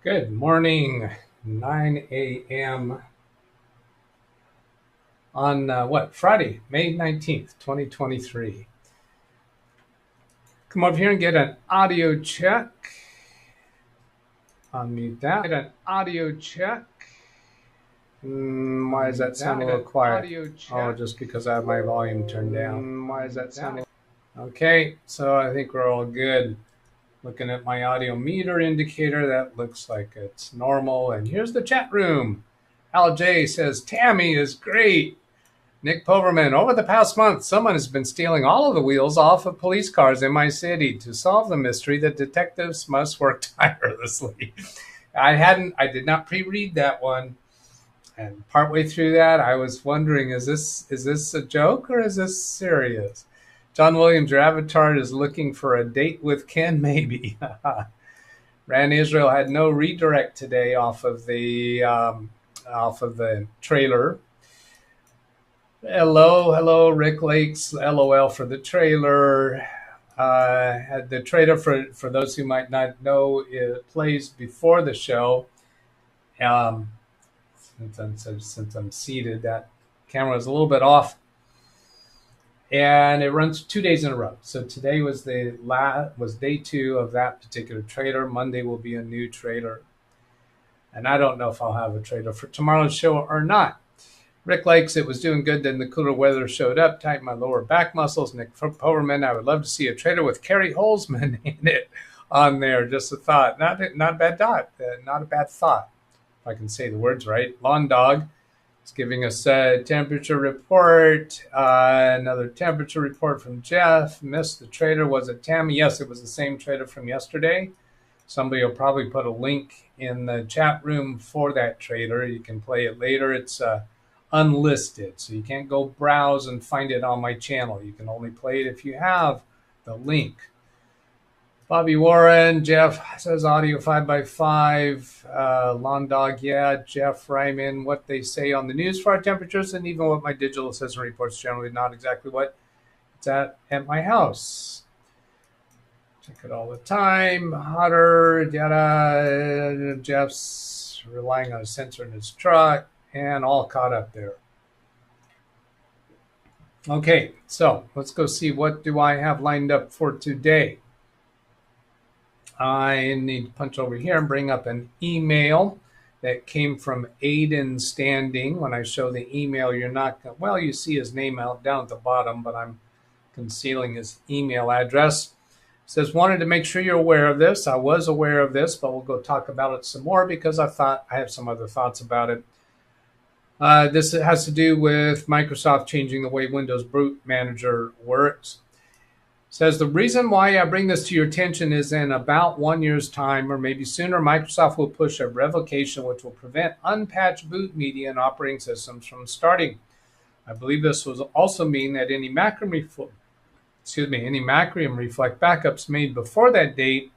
Good morning, 9 a.m. on Friday, May 19th, 2023. Come over here and get an audio check. Unmute that. Get an audio check. Why does that sound a little quiet? Oh, just because I have my volume turned down. Why does that sound? Okay, so I think we're all good. Looking at my audio meter indicator, that looks like it's normal. And here's the chat room. Al J says, Tammy is great. Nick Poverman, over the past month, someone has been stealing all of the wheels off of police cars in my city. To solve the mystery, the detectives must work tirelessly. I did not pre-read that one. And partway through that, I was wondering, is this a joke or is this serious? John Williams, your avatar is looking for a date with Ken, maybe. Rand Israel had no redirect today off of the trailer. Hello, Rick Lakes. LOL for the trailer. The trailer, for those who might not know, it plays before the show. Since I'm seated, that camera is a little bit off. And it runs 2 days in a row. So today was day 2 of that particular trailer. Monday will be a new trailer. And I don't know if I'll have a trailer for tomorrow's show or not. Rick Lakes, it was doing good. Then the cooler weather showed up, tightened my lower back muscles. Nick Poverman, I would love to see a trailer with Carrie Holzman in it on there. Just a thought. Not a bad thought. Not a bad thought, if I can say the words right. Lawn Dog. It's giving us a temperature report, another temperature report from Jeff. Missed the trailer. Was it Tammy? Yes, it was the same trailer from yesterday. Somebody will probably put a link in the chat room for that trailer. You can play it later. It's unlisted, so you can't go browse and find it on my channel. You can only play it if you have the link. Bobby Warren, Jeff says audio 5x5. Lawn Dog, yeah. Jeff Ryman, what they say on the news for our temperatures, and even what my digital assessment reports, generally not exactly what it's at my house. Check it all the time. Hotter, yada. Jeff's relying on a sensor in his truck, and all caught up there. Okay, so let's go see what do I have lined up for today. I need to punch over here and bring up an email that came from Aiden Standing. When I show the email, you're not going to, well, you see his name out down at the bottom, but I'm concealing his email address. It says, wanted to make sure you're aware of this. I was aware of this, but we'll go talk about it some more because I have some other thoughts about it. This has to do with Microsoft changing the way Windows Boot Manager works. Says the reason why I bring this to your attention is in about 1 year's time, or maybe sooner, Microsoft will push a revocation which will prevent unpatched boot media and operating systems from starting. I believe this will also mean that any Macrium Reflect backups made before that date,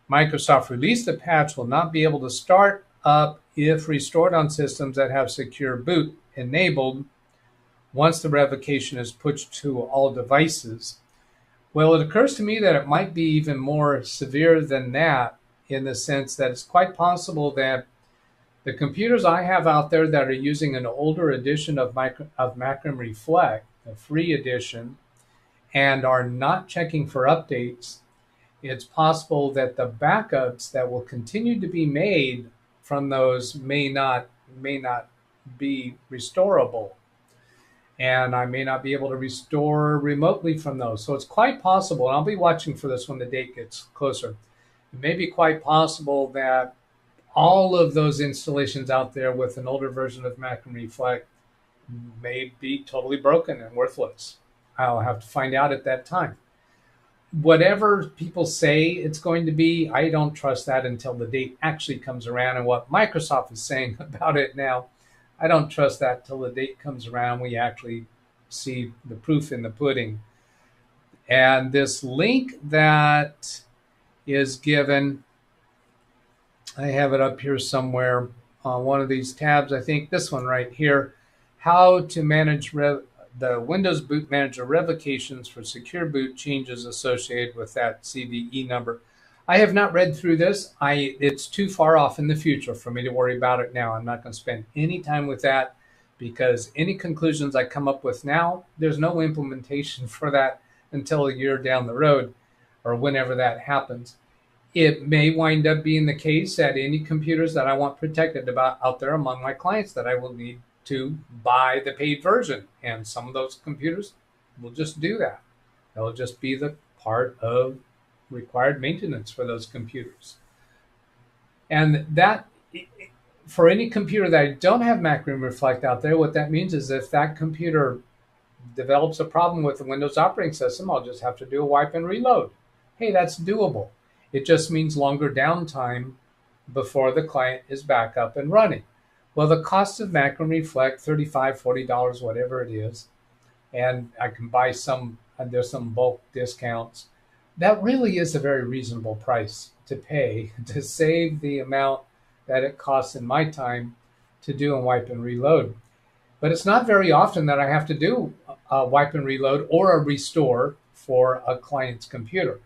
Microsoft released the patch, will not be able to start up if restored on systems that have secure boot enabled once the revocation is pushed to all devices. Well, it occurs to me that it might be even more severe than that, in the sense that it's quite possible that the computers I have out there that are using an older edition of Macrium Reflect, the free edition, and are not checking for updates, it's possible that the backups that will continue to be made from those may not be restorable. And I may not be able to restore remotely from those. So it's quite possible, and I'll be watching for this when the date gets closer. It may be quite possible that all of those installations out there with an older version of Macrium Reflect may be totally broken and worthless. I'll have to find out at that time. Whatever people say it's going to be, I don't trust that until the date actually comes around, and what Microsoft is saying about it now, I don't trust that till the date comes around. We actually see the proof in the pudding. And this link that is given, I have it up here somewhere on one of these tabs. I think this one right here, how to manage the Windows Boot Manager revocations for secure boot changes associated with that CVE number. I have not read through this. It's too far off in the future for me to worry about it now. I'm not going to spend any time with that because any conclusions I come up with now, there's no implementation for that until a year down the road or whenever that happens. It may wind up being the case that any computers that I want protected about out there among my clients that I will need to buy the paid version. And some of those computers will just do that. They'll just be the part of required maintenance for those computers. And that, for any computer that I don't have Macrium Reflect out there, what that means is if that computer develops a problem with the Windows operating system, I'll just have to do a wipe and reload. Hey, that's doable. It just means longer downtime before the client is back up and running. Well, the cost of Macrium Reflect, $35, $40, whatever it is, and I can buy some, and there's some bulk discounts. That really is a very reasonable price to pay to save the amount that it costs in my time to do a wipe and reload. But it's not very often that I have to do a wipe and reload or a restore for a client's computer.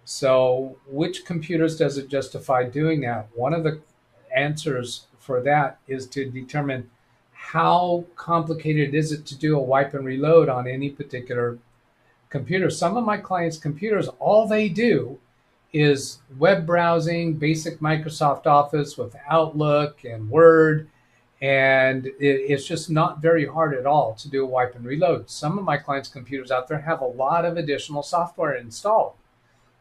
So which computers does it justify doing that? One of the answers for that is to determine how complicated is it to do a wipe and reload on any particular computer. Some of my clients' computers, all they do is web browsing, basic Microsoft Office with Outlook and Word, and it's just not very hard at all to do a wipe and reload. Some of my clients' computers out there have a lot of additional software installed.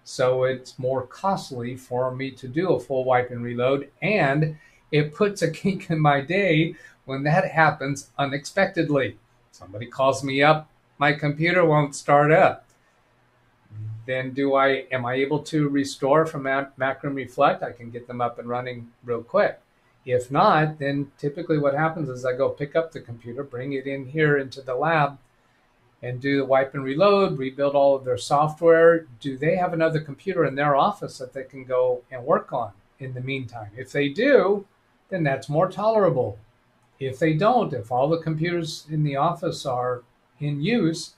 So it's more costly for me to do a full wipe and reload, and it puts a kink in my day when that happens unexpectedly. Somebody calls me up, my computer won't start up. Then am I able to restore from Macrium Reflect? I can get them up and running real quick. If not, then typically what happens is I go pick up the computer, bring it in here into the lab, and do the wipe and reload, rebuild all of their software. Do they have another computer in their office that they can go and work on in the meantime? If they do, then that's more tolerable. If they don't, if all the computers in the office are in use,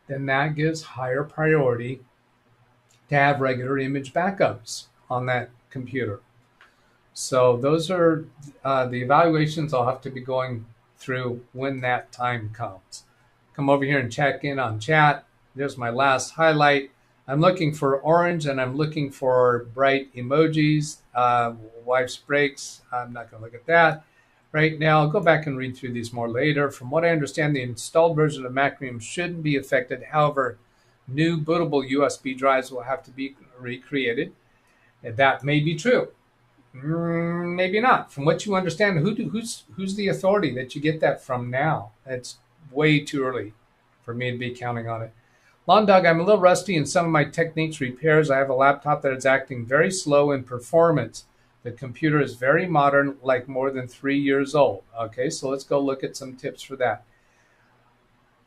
then that gives higher priority to have regular image backups on that computer. So those are the evaluations I'll have to be going through when that time comes. Come over here and check in on chat. There's my last highlight. I'm looking for orange and I'm looking for bright emojis. Wife's breaks, I'm not going to look at that right now. I'll go back and read through these more later. From what I understand, the installed version of Macrium shouldn't be affected. However, new bootable USB drives will have to be recreated. And that may be true. Maybe not. From what you understand, who's the authority that you get that from now? It's way too early for me to be counting on it. Lawn Dog, I'm a little rusty in some of my Techniques repairs. I have a laptop that is acting very slow in performance. The computer is very modern, like more than 3 years old. Okay, so let's go look at some tips for that.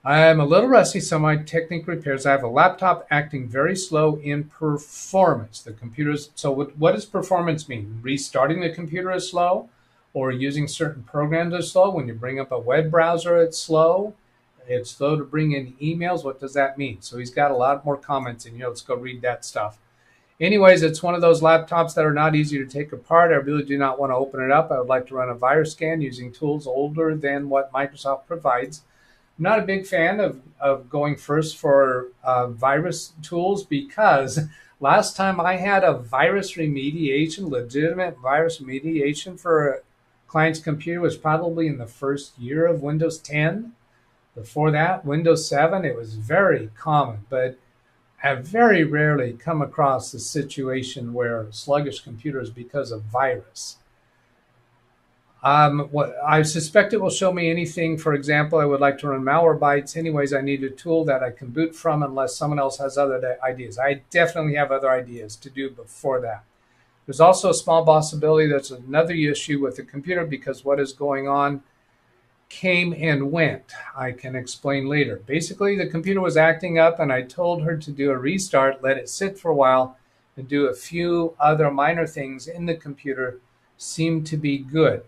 I'm a little rusty, so my Technique repairs. I have a laptop acting very slow in performance. The computer's, so what does performance mean? Restarting the computer is slow, or using certain programs are slow? When you bring up a web browser, it's slow. It's slow to bring in emails. What does that mean? So he's got a lot more comments in here. Let's go read that stuff. Anyways, it's one of those laptops that are not easy to take apart. I really do not want to open it up. I would like to run a virus scan using tools older than what Microsoft provides. I'm not a big fan of going first for virus tools because last time I had a virus remediation, legitimate virus remediation for a client's computer was probably in the first year of Windows 10. Before that, Windows 7, it was very common, but have very rarely come across a situation where sluggish computers because of virus. What I suspect it will show me anything. For example, I would like to run Malwarebytes. Anyways, I need a tool that I can boot from unless someone else has other ideas. I definitely have other ideas to do before that. There's also a small possibility that's another issue with the computer because what is going on came and went. I can explain later. Basically, the computer was acting up and I told her to do a restart, let it sit for a while, and do a few other minor things in the computer seemed to be good.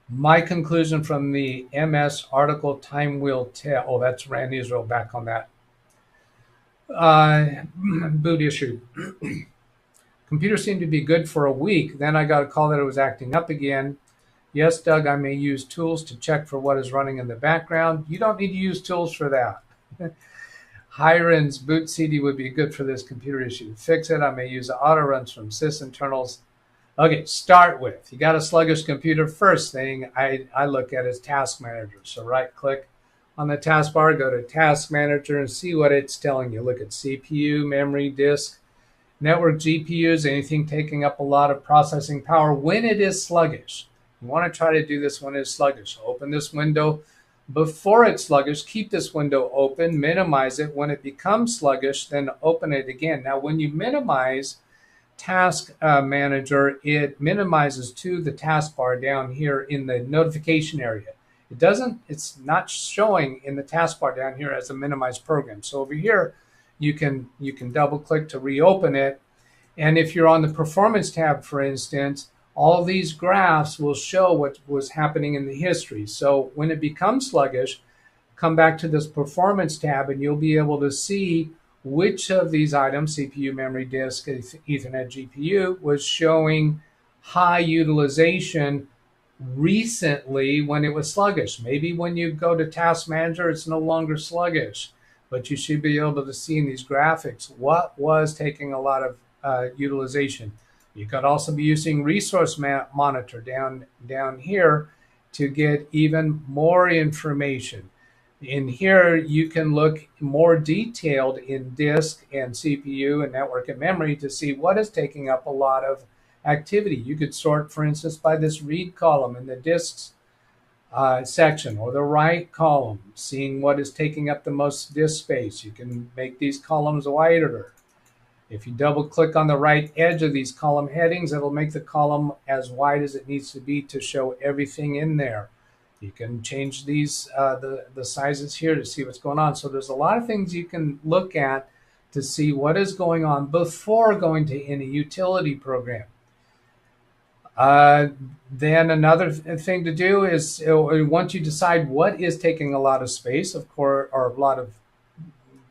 My conclusion from the MS article, time will tell. Oh, that's Rand Israel back on that. Boot issue. Computer seemed to be good for a week. Then I got a call that it was acting up again. Yes, Doug, I may use tools to check for what is running in the background. You don't need to use tools for that. Hiren's boot CD would be good for this computer issue. To fix it, I may use auto runs from sysinternals. Okay, start with. You got a sluggish computer. First thing I look at is Task Manager. So right click on the taskbar, go to Task Manager and see what it's telling you. Look at CPU, memory, disk, network GPUs, anything taking up a lot of processing power when it is sluggish. You want to try to do this when it's sluggish. Open this window before it's sluggish. Keep this window open, minimize it. When it becomes sluggish, then open it again. Now, when you minimize Task Manager, it minimizes to the taskbar down here in the notification area. It's not showing in the taskbar down here as a minimized program. So over here, you can double click to reopen it. And if you're on the Performance tab, for instance, all these graphs will show what was happening in the history. So when it becomes sluggish, come back to this Performance tab and you'll be able to see which of these items, CPU, memory, disk, Ethernet, GPU, was showing high utilization recently when it was sluggish. Maybe when you go to Task Manager, it's no longer sluggish, but you should be able to see in these graphics what was taking a lot of utilization. You could also be using Resource Monitor down here to get even more information. In here, you can look more detailed in disk and CPU and network and memory to see what is taking up a lot of activity. You could sort, for instance, by this read column in the disks section, or the write column, seeing what is taking up the most disk space. You can make these columns wider. If you double click on the right edge of these column headings, it'll make the column as wide as it needs to be to show everything in there. You can change these the sizes here to see what's going on. So there's a lot of things you can look at to see what is going on before going to any utility program. Then another thing to do is once you decide what is taking a lot of space, of course, or a lot of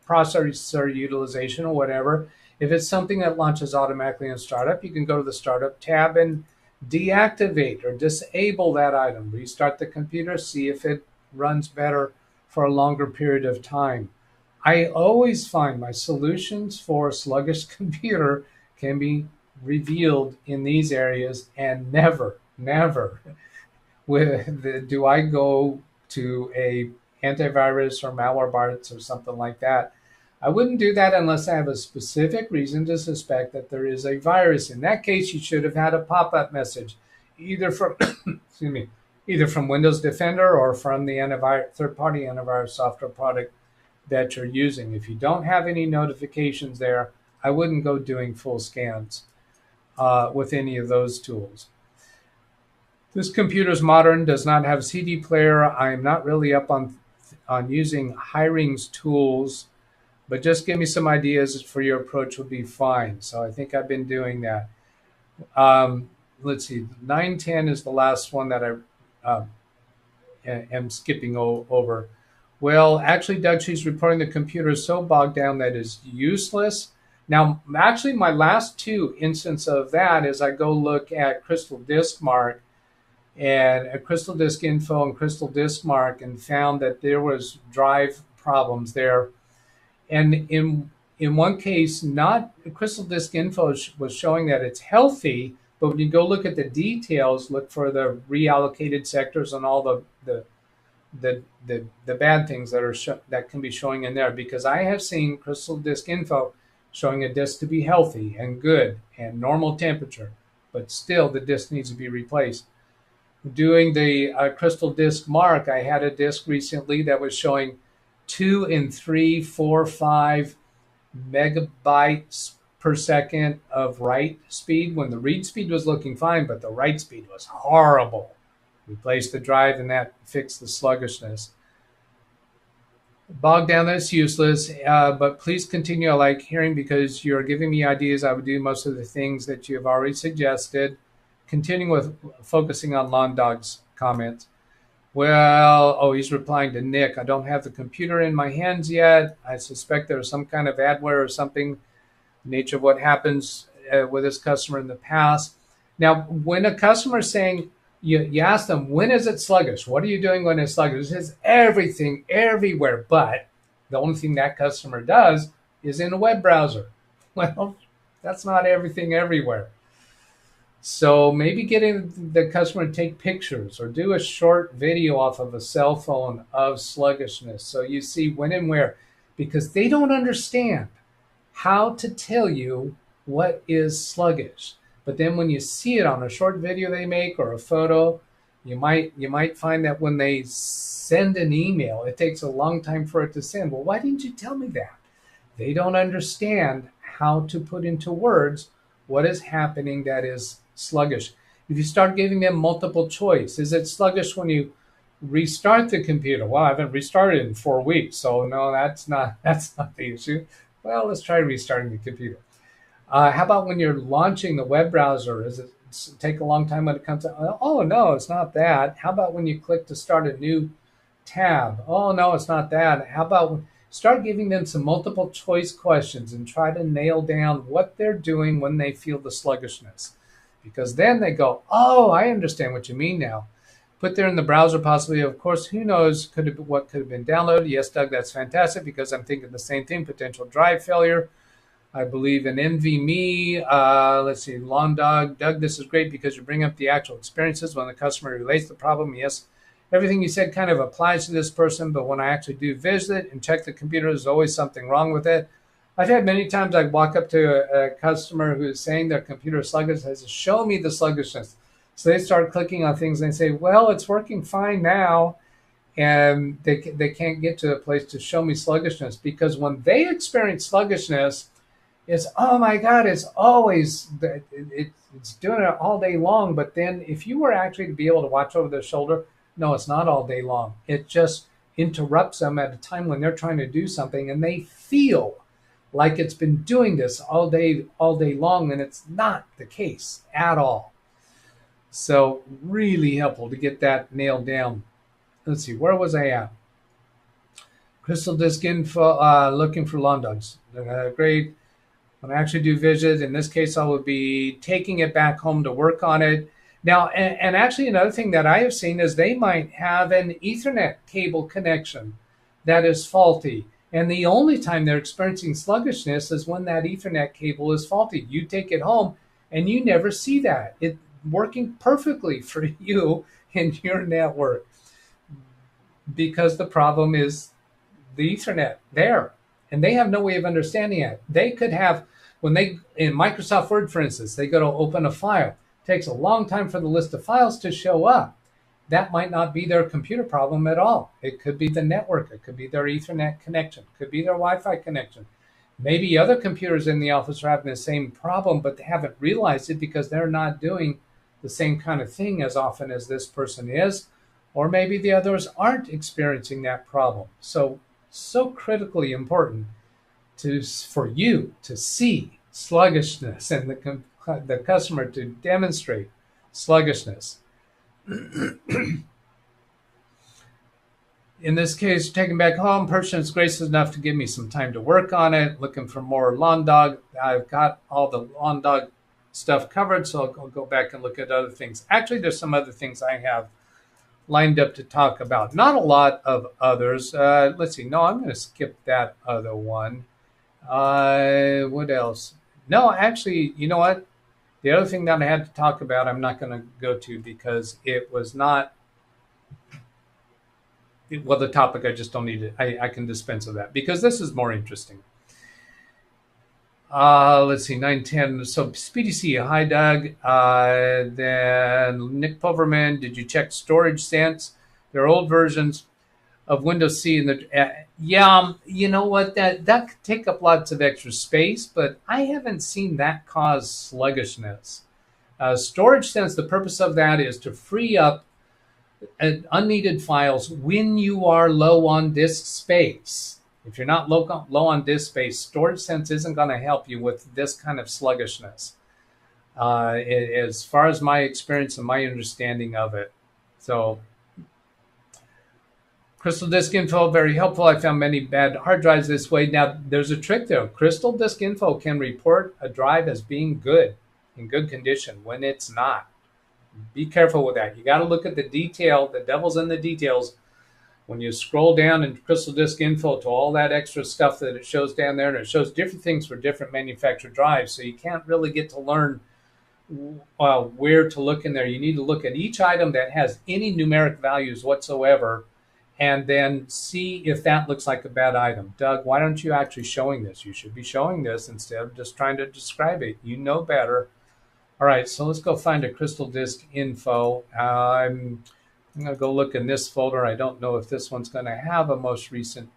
processor utilization or whatever, if it's something that launches automatically in startup, you can go to the Startup tab and deactivate or disable that item. Restart the computer, see if it runs better for a longer period of time. I always find my solutions for a sluggish computer can be revealed in these areas, and never do I go to a antivirus or malwarebytes or something like that. I wouldn't do that unless I have a specific reason to suspect that there is a virus. In that case, you should have had a pop-up message, either from either from Windows Defender or from the third-party antivirus software product that you're using. If you don't have any notifications there, I wouldn't go doing full scans with any of those tools. This computer's modern, does not have a CD player. I'm not really up on using Hiring's tools, but just give me some ideas for your approach would be fine. So I think I've been doing that. Let's see, 910 is the last one that I am skipping over. Well, actually, Doug, she's reporting the computer is so bogged down that it's useless. Now, actually, my last two instances of that is I go look at Crystal Disk Mark and Crystal Disk Info and Crystal Disk Mark, and found that there was drive problems there. And in one case, not Crystal Disk Info was showing that it's healthy, but when you go look at the details, look for the reallocated sectors and all the bad things that can be showing in there. Because I have seen Crystal Disk Info showing a disk to be healthy and good and normal temperature, but still the disk needs to be replaced. Doing the Crystal Disk Mark, I had a disk recently that was showing 2 and 3, 4, 5 megabytes per second of write speed when the read speed was looking fine, but the write speed was horrible. Replaced the drive and that fixed the sluggishness. Bogged down, that's useless, but please continue. I like hearing because you're giving me ideas. I would do most of the things that you have already suggested. Continuing with focusing on Lawn Dog's comments. Well, oh, he's replying to Nick. I don't have the computer in my hands yet. I suspect there's some kind of adware or something, nature of what happens with this customer in the past. Now, when a customer is saying, you ask them, when is it sluggish? What are you doing when it's sluggish? It says everything, everywhere, but the only thing that customer does is in a web browser. Well, that's not everything everywhere. So maybe getting the customer to take pictures or do a short video off of a cell phone of sluggishness so you see when and where, because they don't understand how to tell you what is sluggish. But then when you see it on a short video they make or a photo, you might find that when they send an email, it takes a long time for it to send. Well, why didn't you tell me that? They don't understand how to put into words what is happening that is sluggish. If you start giving them multiple choice, is it sluggish when you restart the computer? Well, I haven't restarted in 4 weeks, so no, that's not the issue. Well, let's try restarting the computer. How about when you're launching the web browser? Does it take a long time when it comes to, oh, no, it's not that. How about when you click to start a new tab? Oh, no, it's not that. How about start giving them some multiple choice questions and try to nail down what they're doing when they feel the sluggishness. Because then they go, oh, I understand what you mean now. Put there in the browser possibly, of course, who knows what could have been downloaded. Yes, Doug, that's fantastic because I'm thinking the same thing, potential drive failure. I believe in NVMe. Let's see, Long Dog. Doug, this is great because you bring up the actual experiences when the customer relates the problem. Yes, everything you said kind of applies to this person, but when I actually do visit and check the computer, there's always something wrong with it. I've had many times I walk up to a customer who's saying their computer is sluggish and says, show me the sluggishness. So they start clicking on things and they say, well, it's working fine now. And they can't get to a place to show me sluggishness because when they experience sluggishness, it's, oh my God, it's always, it's doing it all day long. But then if you were actually to be able to watch over their shoulder, no, it's not all day long. It just interrupts them at a time when they're trying to do something and they feel like it's been doing this all day long, and it's not the case at all. So really helpful to get that nailed down. Let's see, where was I at? Crystal Disc Info, looking for lawn dogs. Great. When I actually do visit, in this case, I will be taking it back home to work on it. Now, and actually another thing that I have seen is they might have an Ethernet cable connection that is faulty. And the only time they're experiencing sluggishness is when that Ethernet cable is faulty. You take it home and you never see that. It's working perfectly for you and your network because the problem is the Ethernet there. And they have no way of understanding it. They could have, when they, in Microsoft Word, for instance, they go to open a file. It takes a long time for the list of files to show up. That might not be their computer problem at all. It could be the network. It could be their Ethernet connection. It could be their Wi-Fi connection. Maybe other computers in the office are having the same problem, but they haven't realized it because they're not doing the same kind of thing as often as this person is. Or maybe the others aren't experiencing that problem. So critically important for you to see sluggishness and the customer to demonstrate sluggishness. In this case, taken back home, person is gracious enough to give me some time to work on it, looking for more lawn dog. I've got all the lawn dog stuff covered, so I'll go back and look at other things. Actually, there's some other things I have lined up to talk about. Not a lot of others. Let's see. No, I'm going to skip that other one. What else? No, actually, you know what? The other thing that I had to talk about, I'm not going to go to because it was not, well, the topic, I just don't need it. I can dispense with that because this is more interesting. Let's see, 910. So Speedy C, hi, Doug. Then Nick Pulverman, did you check Storage Sense? There are old versions of Windows C. Yeah, you know what? That could take up lots of extra space, but I haven't seen that cause sluggishness. Storage Sense, the purpose of that is to free up unneeded files when you are low on disk space. If you're not low on disk space, Storage Sense isn't going to help you with this kind of sluggishness, as far as my experience and my understanding of it. So Crystal disk info, very helpful. I found many bad hard drives this way. Now, there's a trick there. Crystal disk info can report a drive as being good, in good condition, when it's not. Be careful with that. You got to look at the detail. The devil's in the details. When you scroll down in Crystal disk info to all that extra stuff that it shows down there, and it shows different things for different manufacturer drives, so you can't really get to learn where to look in there. You need to look at each item that has any numeric values whatsoever, and then see if that looks like a bad item. Doug, why don't you actually showing this? You should be showing this instead of just trying to describe it. You know better. All right, so let's go find a Crystal disk info. I'm going to go look in this folder. I don't know if this one's going to have a most recent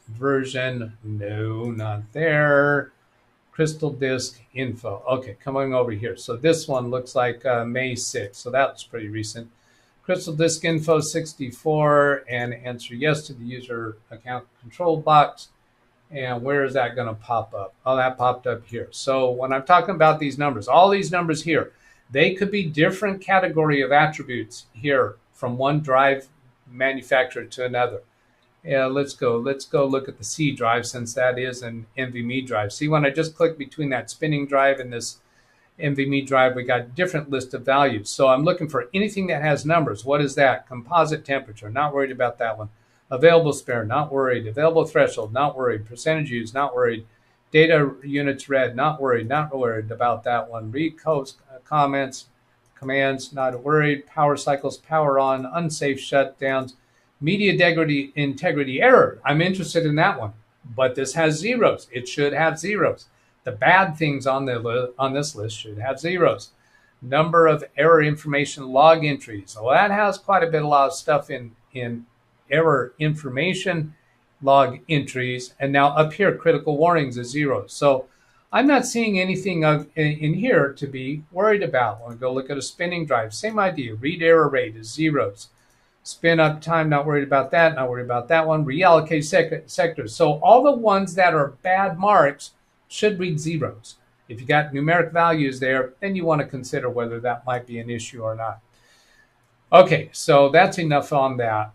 version. No, not there. Crystal disk info. Okay, coming over here. So this one looks like May 6th. So that's pretty recent. Crystal disk info 64 and answer yes to the user account control box. And where is that going to pop up? Oh, that popped up here. So when I'm talking about these numbers, all these numbers here, they could be different category of attributes here from one drive manufacturer to another. Yeah, let's go look at the C drive, since that is an NVMe drive. See, when I just click between that spinning drive and this NVMe drive, we got different list of values. So I'm looking for anything that has numbers. What is that? Composite temperature, not worried about that one. Available spare, not worried. Available threshold, not worried. Percentage used, not worried. Data units read, not worried about that one. Read codes, comments, commands, not worried. Power cycles, power on, unsafe shutdowns. Media integrity error. I'm interested in that one, but this has zeros. It should have zeros. The bad things on this list should have zeros. Number of error information log entries. Well, that has quite a lot of stuff in error information log entries. And now up here, critical warnings is zeros. So I'm not seeing anything in here to be worried about. When I go look at a spinning drive, same idea. Read error rate is zeros. Spin up time, not worried about that, not worried about that one. Reallocate sectors. So all the ones that are bad marks should read zeros. If you got numeric values there, then you want to consider whether that might be an issue or not. Okay, so that's enough on that.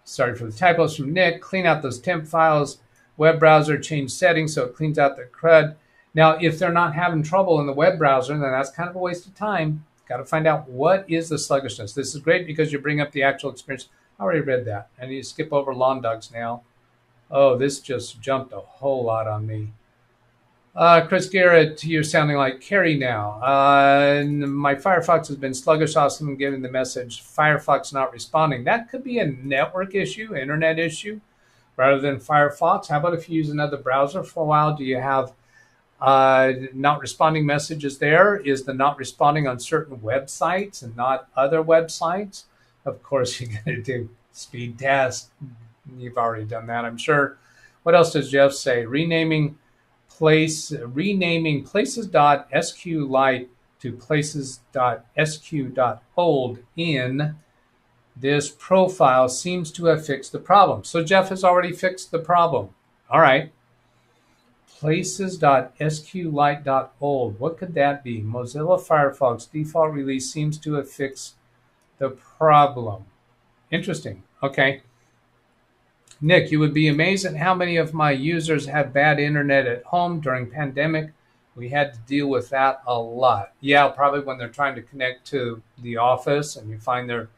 Sorry for the typos from Nick. Clean out those temp files. Web browser, change settings so it cleans out the CRUD. Now, if they're not having trouble in the web browser, then that's kind of a waste of time. Got to find out what is the sluggishness. This is great because you bring up the actual experience. I already read that. I need to skip over lawn dogs now. Oh, this just jumped a whole lot on me. Chris Garrett, you're sounding like Carrie now. My Firefox has been sluggish. Awesome, giving the message Firefox not responding. That could be a network issue, internet issue, rather than Firefox. How about if you use another browser for a while? Do you have not responding messages there? Is the not responding on certain websites and not other websites? Of course, you're going to do speed test. You've already done that, I'm sure. What else does Jeff say? Renaming places.sqlite to places.sq.hold in this profile seems to have fixed the problem. So Jeff has already fixed the problem. All right. Places.sqlite.hold. What could that be? Mozilla Firefox default release seems to have fixed the problem. Interesting. Okay. Nick, you would be amazed at how many of my users have bad internet at home during pandemic. We had to deal with that a lot. Yeah, probably when they're trying to connect to the office and you find they're,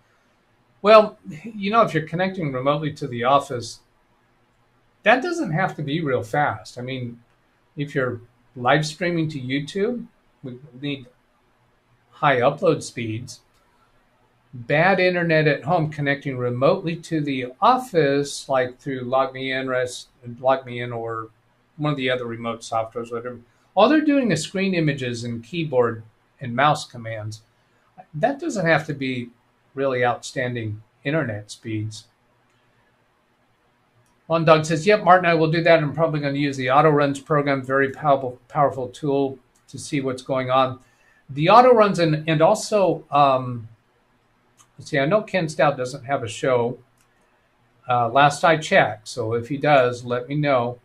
well, you know, if you're connecting remotely to the office, that doesn't have to be real fast. I mean, if you're live streaming to YouTube, we need high upload speeds. Bad internet at home connecting remotely to the office, like through LogMeIn or one of the other remote softwares, whatever. All they're doing is screen images and keyboard and mouse commands. That doesn't have to be really outstanding internet speeds. One Dog says, yep, Martin, I will do that. I'm probably going to use the auto runs program, very powerful tool to see what's going on. The auto runs and also, let's see, I know Ken Stout doesn't have a show. Last I checked, so if he does, let me know.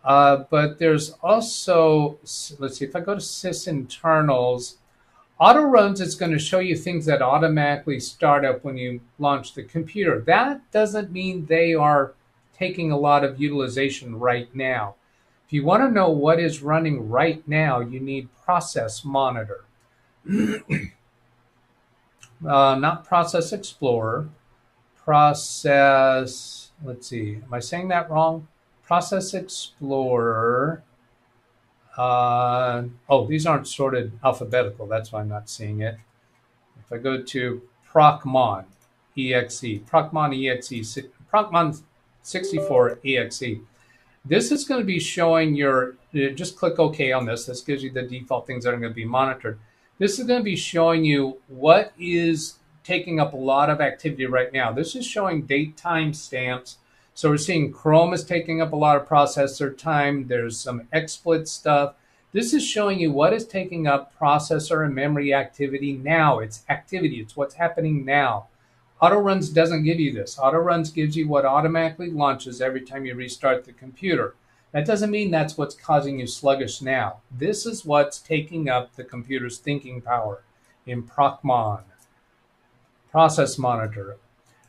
But there's also, let's see, if I go to sysinternals, Auto runs is going to show you things that automatically start up when you launch the computer. That doesn't mean they are taking a lot of utilization right now. If you want to know what is running right now, you need Process Monitor. Not Process Explorer. Process, let's see, am I saying that wrong? Process Explorer. Oh, these aren't sorted alphabetical. That's why I'm not seeing it. If I go to Procmon exe, Procmon 64 exe, this is going to be showing your, just click OK on this. This gives you the default things that are going to be monitored. This is going to be showing you what is taking up a lot of activity right now. This is showing date time stamps. So we're seeing Chrome is taking up a lot of processor time. There's some XSplit stuff. This is showing you what is taking up processor and memory activity now. It's activity. It's what's happening now. Autoruns doesn't give you this. Autoruns gives you what automatically launches every time you restart the computer. That doesn't mean that's what's causing you sluggish now. This is what's taking up the computer's thinking power in Procmon. Process Monitor.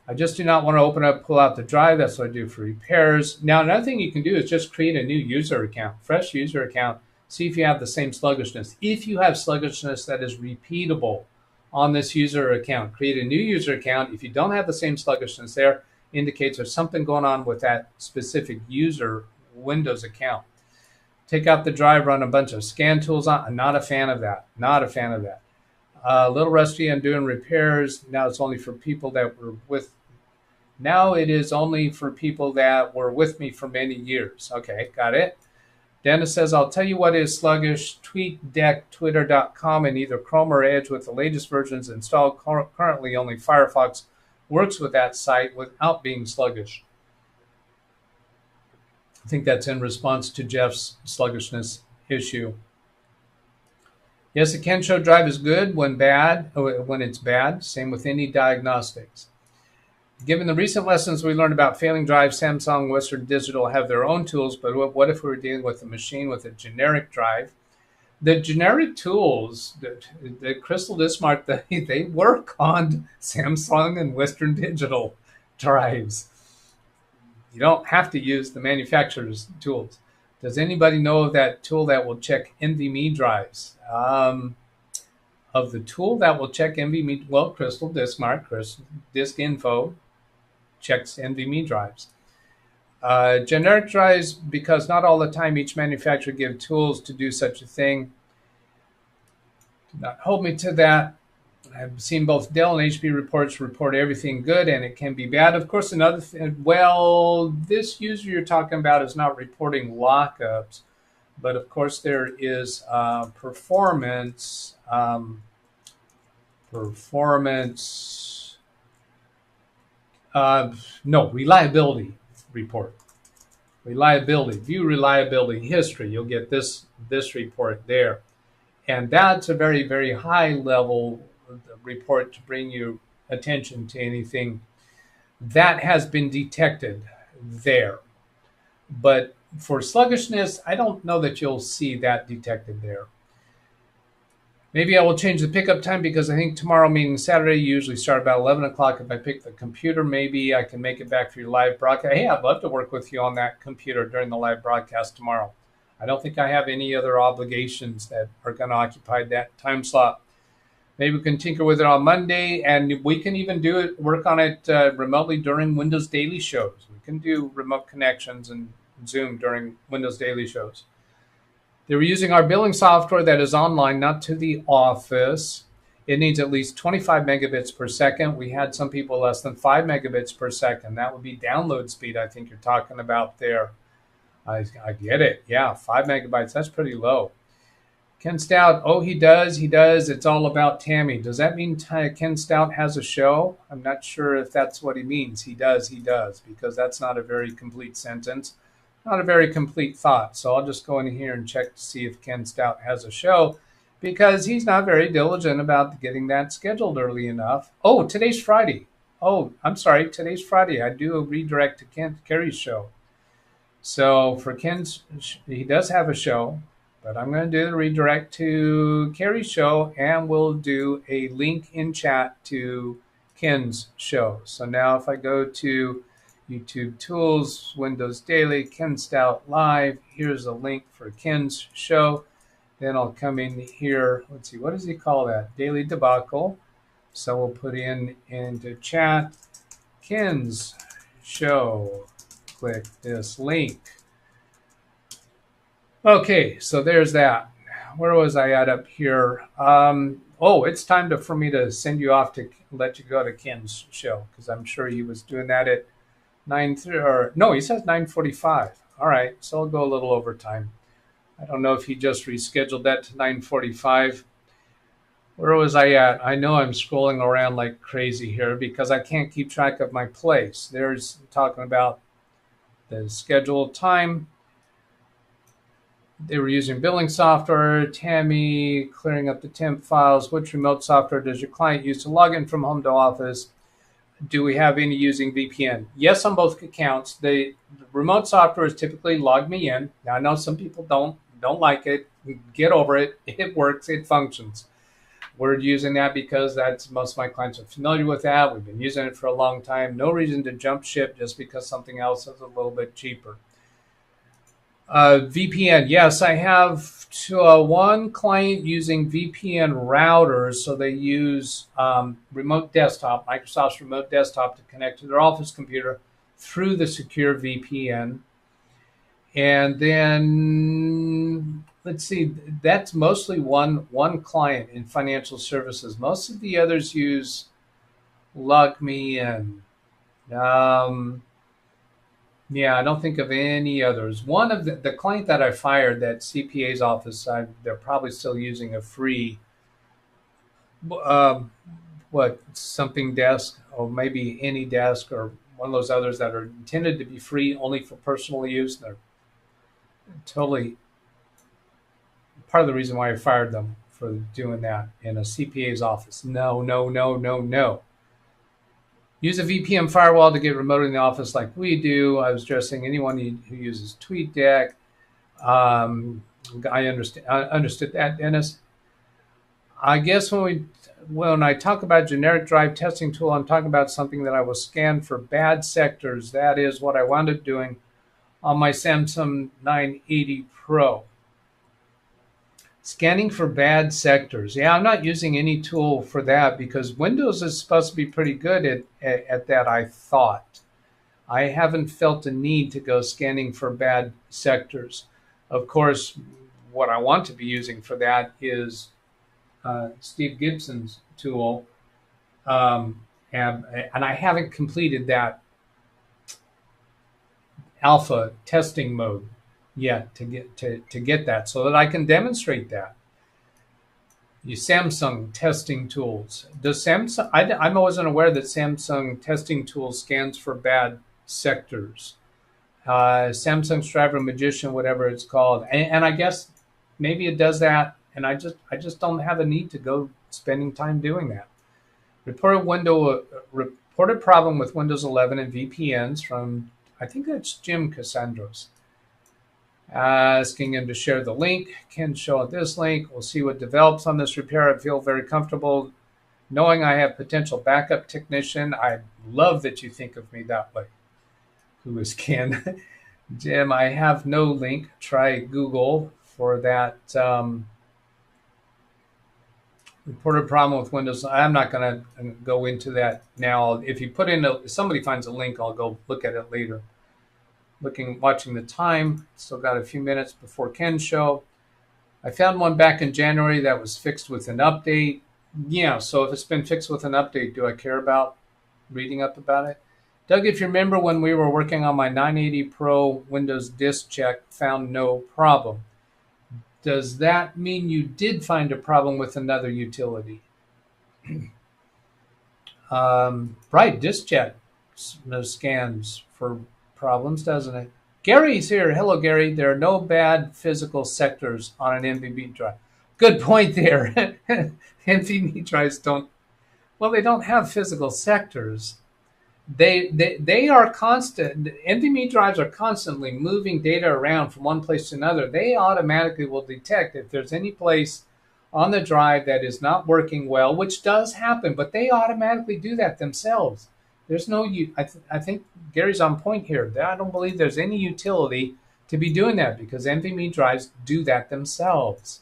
I just do not want to open up, pull out the drive. That's what I do for repairs. Now, another thing you can do is just create a new user account, fresh user account. See if you have the same sluggishness. If you have sluggishness that is repeatable on this user account, create a new user account. If you don't have the same sluggishness there, indicates there's something going on with that specific user Windows account. Take out the drive, run a bunch of scan tools on. I'm not a fan of that. Not a fan of that. A little rusty on doing repairs. Now it's only for people that were with. Now it is only for people that were with me for many years. Okay, got it. Dennis says, I'll tell you what is sluggish. TweetDeck, Twitter.com, and either Chrome or Edge with the latest versions installed. Currently, only Firefox works with that site without being sluggish. I think that's in response to Jeff's sluggishness issue. Yes, the Kensho drive is good when it's bad. Same with any diagnostics. Given the recent lessons we learned about failing drives, Samsung and Western Digital have their own tools, but what if we were dealing with a machine with a generic drive? The generic tools, the Crystal Dismart, they work on Samsung and Western Digital drives. You don't have to use the manufacturer's tools. Does anybody know of that tool that will check NVMe drives? Of the tool that will check NVMe, well, Crystal Dismart, Disk Info, checks NVMe drives. Generic drives, because not all the time each manufacturer gives tools to do such a thing. Do not hold me to that. I've seen both Dell and HP reports report everything good, and it can be bad. Of course, another thing, well, this user you're talking about is not reporting lockups, but of course there is reliability report. Reliability, view reliability history. You'll get this report there. And that's a very, very high level report to bring you attention to anything that has been detected there. But for sluggishness, I don't know that you'll see that detected there. Maybe I will change the pickup time because I think tomorrow, meaning Saturday, you usually start about 11 o'clock. If I pick the computer, maybe I can make it back for your live broadcast. Hey, I'd love to work with you on that computer during the live broadcast tomorrow. I don't think I have any other obligations that are going to occupy that time slot. Maybe we can tinker with it on Monday, and we can even work on it remotely during Windows Daily shows. We can do remote connections and Zoom during Windows Daily shows. They were using our billing software that is online, not to the office. It needs at least 25 megabits per second. We had some people less than 5 megabits per second. That would be download speed, I think you're talking about there. I get it. Yeah, 5 megabytes. That's pretty low. Ken Stout, oh, he does. It's all about Tammy. Does that mean Ken Stout has a show? I'm not sure if that's what he means. He does, because that's not a very complete sentence, not a very complete thought. So I'll just go in here and check to see if Ken Stout has a show, because he's not very diligent about getting that scheduled early enough. Oh, today's Friday. Oh, I'm sorry. Today's Friday. I do a redirect to Carrie's show. So for Ken's, he does have a show. But I'm going to do the redirect to Carrie's show, and we'll do a link in chat to Ken's show. So now if I go to YouTube Tools, Windows Daily, Ken Stout Live, here's a link for Ken's show. Then I'll come in here. Let's see, what does he call that? Daily Debacle. So we'll put into chat Ken's show. Click this link. Okay, so there's that. Where was I at up here? Oh, it's time for me to send you off to let you go to Ken's show, because I'm sure he was doing that at 9:30, or no, he says 9:45. All right, so I'll go a little overtime. I don't know if he just rescheduled that to 9:45. Where was I at? I know I'm scrolling around like crazy here because I can't keep track of my place. There's talking about the scheduled time. They were using billing software. Tammy, clearing up the temp files. Which remote software does your client use to log in from home to office? Do we have any using VPN? Yes, on both accounts. The remote software is typically log me in. Now, I know some people don't like it. Get over it. It works. It functions. We're using that because most of my clients are familiar with that. We've been using it for a long time. No reason to jump ship just because something else is a little bit cheaper. VPN, yes, I have one client using VPN routers, so they use remote desktop, Microsoft's remote desktop, to connect to their office computer through the secure VPN. And then, let's see, that's mostly one client in financial services. Most of the others use Log Me In. Yeah, I don't think of any others. One of the client that I fired, that CPA's office, they're probably still using a free, something desk, or maybe any desk, or one of those others that are intended to be free only for personal use. They're totally part of the reason why I fired them for doing that in a CPA's office. No. Use a VPN firewall to get remote in the office like we do. I was addressing anyone who uses TweetDeck. I understood that, Dennis. I guess when I talk about generic drive testing tool, I'm talking about something that I will scan for bad sectors. That is what I wound up doing on my Samsung 980 Pro. Scanning for bad sectors. Yeah, I'm not using any tool for that because Windows is supposed to be pretty good at that, I thought. I haven't felt a need to go scanning for bad sectors. Of course, what I want to be using for that is Steve Gibson's tool. And I haven't completed that alpha testing mode yet to get that, so that I can demonstrate that. Use Samsung testing tools. Does Samsung? I wasn't aware that Samsung testing tool scans for bad sectors. Samsung Striver Magician, whatever it's called, and I guess maybe it does that, and I just don't have a need to go spending time doing that. Reported problem with Windows 11 and VPNs from, I think that's Jim Cassandros. Asking him to share the link. Ken show this link. We'll see what develops on this repair. I feel very comfortable knowing I have potential backup technician. I love that you think of me that way. Who is Ken? Jim, I have no link. Try Google for that. Reported problem with Windows. I'm not going to go into that now. If you put in if somebody finds a link, I'll go look at it later. Watching the time, still got a few minutes before Ken's show. I found one back in January that was fixed with an update. Yeah, so if it's been fixed with an update, do I care about reading up about it? Doug, if you remember when we were working on my 980 Pro Windows disk check, found no problem. Does that mean you did find a problem with another utility? Right, disk check scans for problems, doesn't it? Gary's here. Hello, Gary. There are no bad physical sectors on an NVMe drive. Good point there. NVMe drives they don't have physical sectors. they are constant. NVMe drives are constantly moving data around from one place to another. They automatically will detect if there's any place on the drive that is not working well, which does happen, but they automatically do that themselves. There's no, I think Gary's on point here. I don't believe there's any utility to be doing that because NVMe drives do that themselves.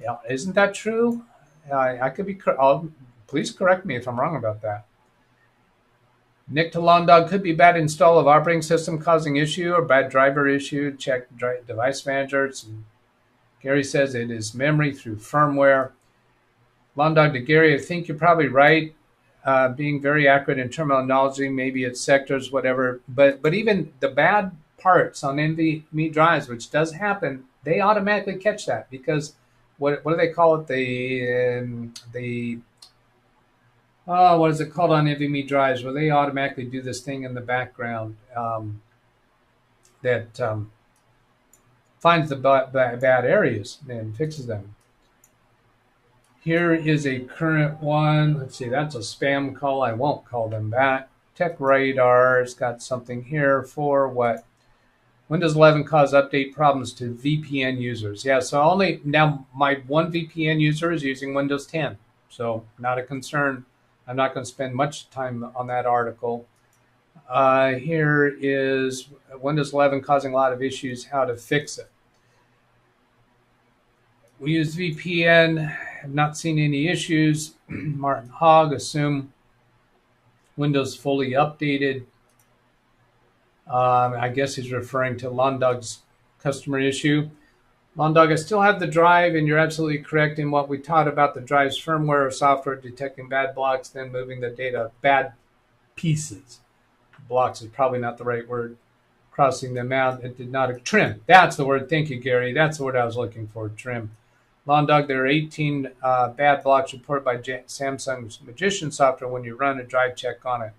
Yeah, isn't that true? I could be. Please correct me if I'm wrong about that. Nick to Long Dog could be bad install of operating system causing issue or bad driver issue. Check device managers. And Gary says it is memory through firmware. Long Dog to Gary, I think you're probably right. Being very accurate in terminology, maybe it's sectors, whatever. But even the bad parts on NVMe drives, which does happen, they automatically catch that because what do they call it? What is it called on NVMe drives where they automatically do this thing in the background that finds the bad areas and fixes them. Here is a current one. Let's see, that's a spam call. I won't call them back. Tech Radar's got something here for what? Windows 11 caused update problems to VPN users. Yeah, so only now my one VPN user is using Windows 10. So not a concern. I'm not going to spend much time on that article. Here is Windows 11 causing a lot of issues, how to fix it. We use VPN, have not seen any issues. Martin Hogg, assume Windows fully updated. I guess he's referring to Londog's customer issue. Londog, I still have the drive, and you're absolutely correct in what we taught about the drive's firmware or software detecting bad blocks, then moving the data, bad pieces. Blocks is probably not the right word. Crossing them out, it did not trim. That's the word. Thank you, Gary. That's the word I was looking for, trim. Londog, there are 18 bad blocks reported by Samsung's Magician software when you run a drive check on it.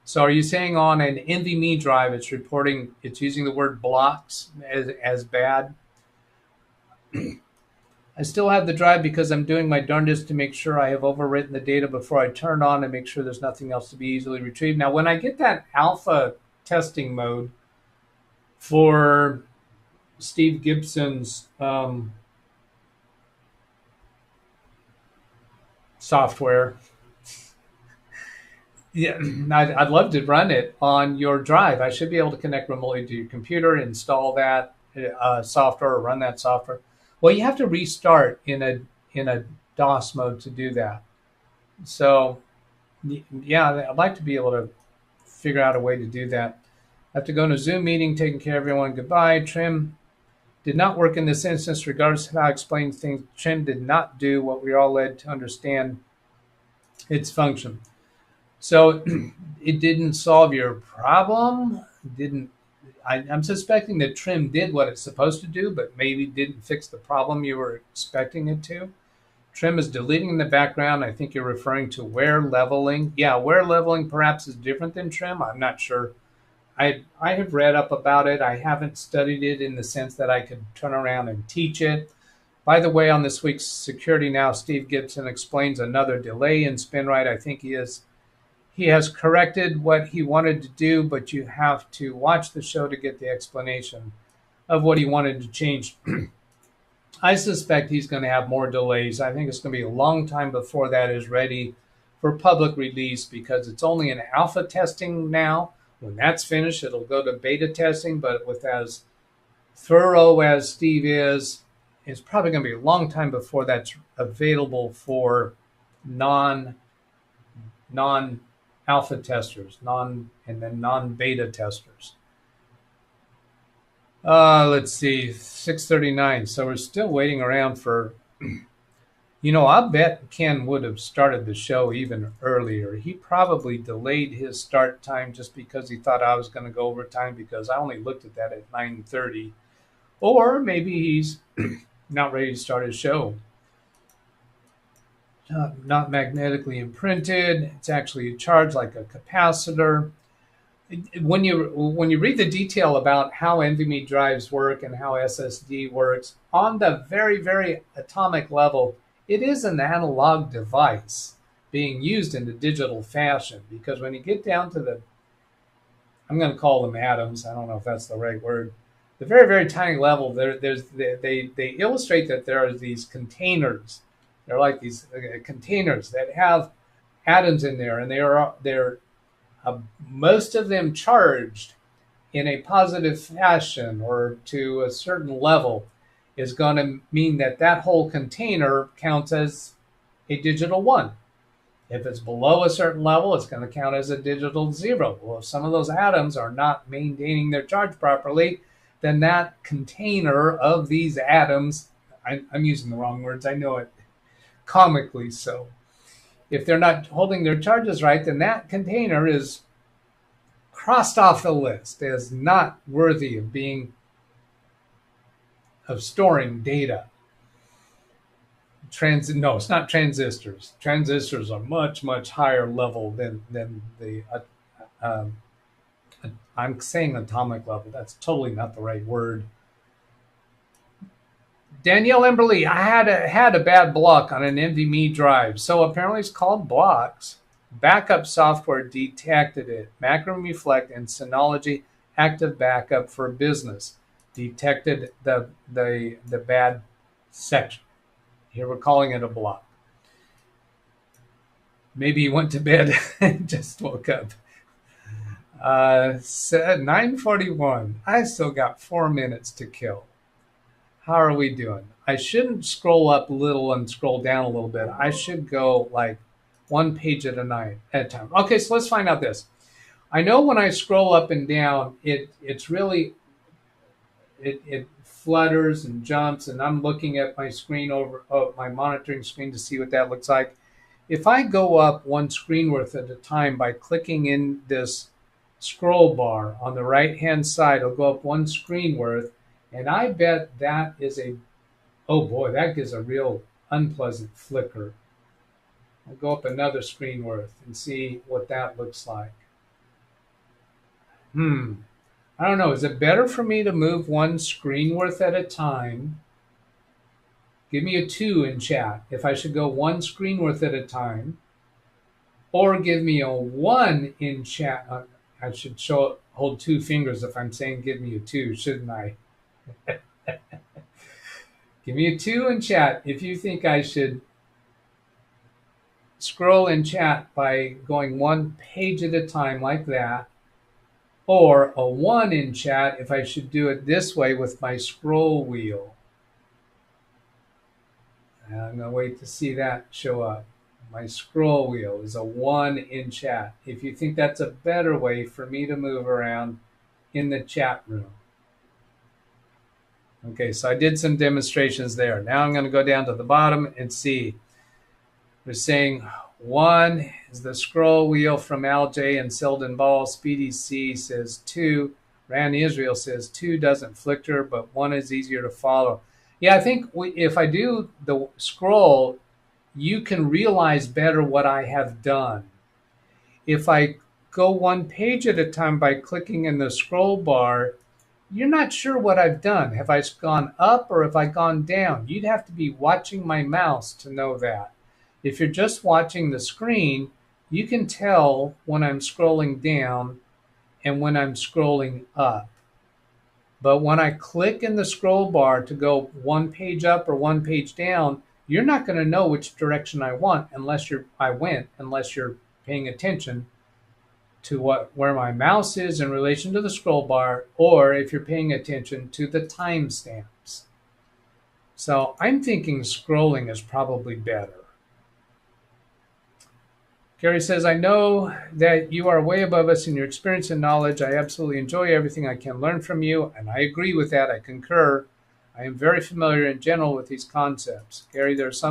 So are you saying on an NVMe drive, it's reporting, it's using the word blocks as bad? I still have the drive because I'm doing my darndest to make sure I have overwritten the data before I turn on and make sure there's nothing else to be easily retrieved. Now, when I get that alpha testing mode for Steve Gibson's software, yeah, I'd love to run it on your drive. I should be able to connect remotely to your computer, install that software, or run that software. Well, you have to restart in a DOS mode to do that. So, yeah, I'd like to be able to figure out a way to do that. I have to go in a Zoom meeting, taking care of everyone. Goodbye. Trim did not work in this instance, regardless of how I explained things. Trim did not do what we are all led to understand its function. So it didn't solve your problem. I'm suspecting that trim did what it's supposed to do, but maybe didn't fix the problem you were expecting it to. Trim is deleting in the background. I think you're referring to wear leveling. Yeah, wear leveling perhaps is different than trim. I'm not sure. I have read up about it. I haven't studied it in the sense that I could turn around and teach it. By the way, on this week's Security Now, Steve Gibson explains another delay in SpinRite. I think he has corrected what he wanted to do, but you have to watch the show to get the explanation of what he wanted to change. I suspect he's going to have more delays. I think it's going to be a long time before that is ready for public release because it's only in alpha testing now. When that's finished, it'll go to beta testing, but with as thorough as Steve is, it's probably going to be a long time before that's available for non-alpha testers, and then non-beta testers. Let's see, 6:39. So we're still waiting around for, I bet Ken would have started the show even earlier. He probably delayed his start time just because he thought I was going to go over time because I only looked at that at 9:30. Or maybe he's not ready to start his show. Not magnetically imprinted. It's actually charged like a capacitor. When you read the detail about how NVMe drives work and how SSD works, on the very, very atomic level, it is an analog device. being used in a digital fashion, because when you get down to the, I'm going to call them atoms, I don't know if that's the right word, the very, very tiny level, they illustrate that there are these containers. They're like these containers that have atoms in there, and they're most of them charged in a positive fashion or to a certain level is going to mean that that whole container counts as a digital 1. If it's below a certain level, it's going to count as a digital 0. Well, if some of those atoms are not maintaining their charge properly, then that container of these atoms, I'm using the wrong words, I know it, comically so. If they're not holding their charges right, then that container is crossed off the list as not worthy of storing data. No, it's not transistors. Transistors are much, much higher level than the, I'm saying atomic level. That's totally not the right word. Danielle Emberly, I had a bad block on an NVMe drive, so apparently it's called blocks. Backup software detected it. Macro Reflect and Synology Active Backup for Business detected the bad section. Here we're calling it a block. Maybe you went to bed and just woke up. 9:41. I still got 4 minutes to kill. How are we doing? I shouldn't scroll up a little and scroll down a little bit. I should go like one page at a time. Okay, so let's find out this. I know when I scroll up and down, it flutters and jumps, and I'm looking at my screen my monitoring screen to see what that looks like. If I go up one screen worth at a time by clicking in this scroll bar on the right-hand side, it'll go up one screen worth, and I bet that is oh boy, that gives a real unpleasant flicker. I'll go up another screen worth and see what that looks like. I don't know. Is it better for me to move one screen worth at a time? Give me a 2 in chat if I should go one screen worth at a time. Or give me a 1 in chat. I should hold 2 fingers if I'm saying give me a 2, shouldn't I? Give me a 2 in chat if you think I should scroll in chat by going one page at a time like that. Or a 1 in chat if I should do it this way with my scroll wheel. And I'm going to wait to see that show up. My scroll wheel is a 1 in chat. If you think that's a better way for me to move around in the chat room. Okay, so I did some demonstrations there. Now I'm going to go down to the bottom and see. We're saying 1 is the scroll wheel from LJ and Selden Ball. Speedy C says 2. Ran Israel says 2 doesn't flicker, but 1 is easier to follow. Yeah, I think if I do the scroll, you can realize better what I have done. If I go one page at a time by clicking in the scroll bar, you're not sure what I've done. Have I gone up or have I gone down? You'd have to be watching my mouse to know that. If you're just watching the screen, you can tell when I'm scrolling down and when I'm scrolling up. But when I click in the scroll bar to go one page up or one page down, you're not going to know which direction I went unless you're paying attention to where my mouse is in relation to the scroll bar, or if you're paying attention to the timestamps. So I'm thinking scrolling is probably better. Gary says, I know that you are way above us in your experience and knowledge. I absolutely enjoy everything I can learn from you, and I agree with that. I concur. I am very familiar in general with these concepts. Gary, there's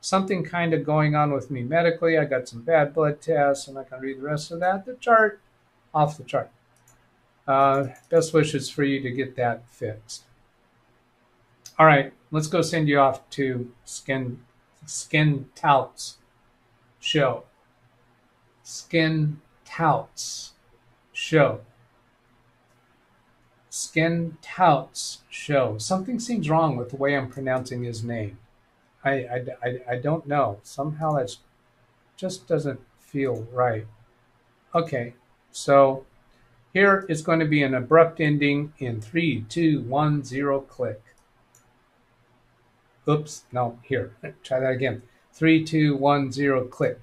something kind of going on with me medically. I got some bad blood tests. I'm not going to read the rest of that. The chart, off the chart. Best wishes for you to get that fixed. All right, let's go send you off to Skin Touts show. Skin Touts show. Skin Touts show. Something seems wrong with the way I'm pronouncing his name. I don't know. Somehow that's Just doesn't feel right. Okay, so here is going to be an abrupt ending in 3, 2, 1, 0, click. Oops, no, here. Try that again. 3, 2, 1, 0, click.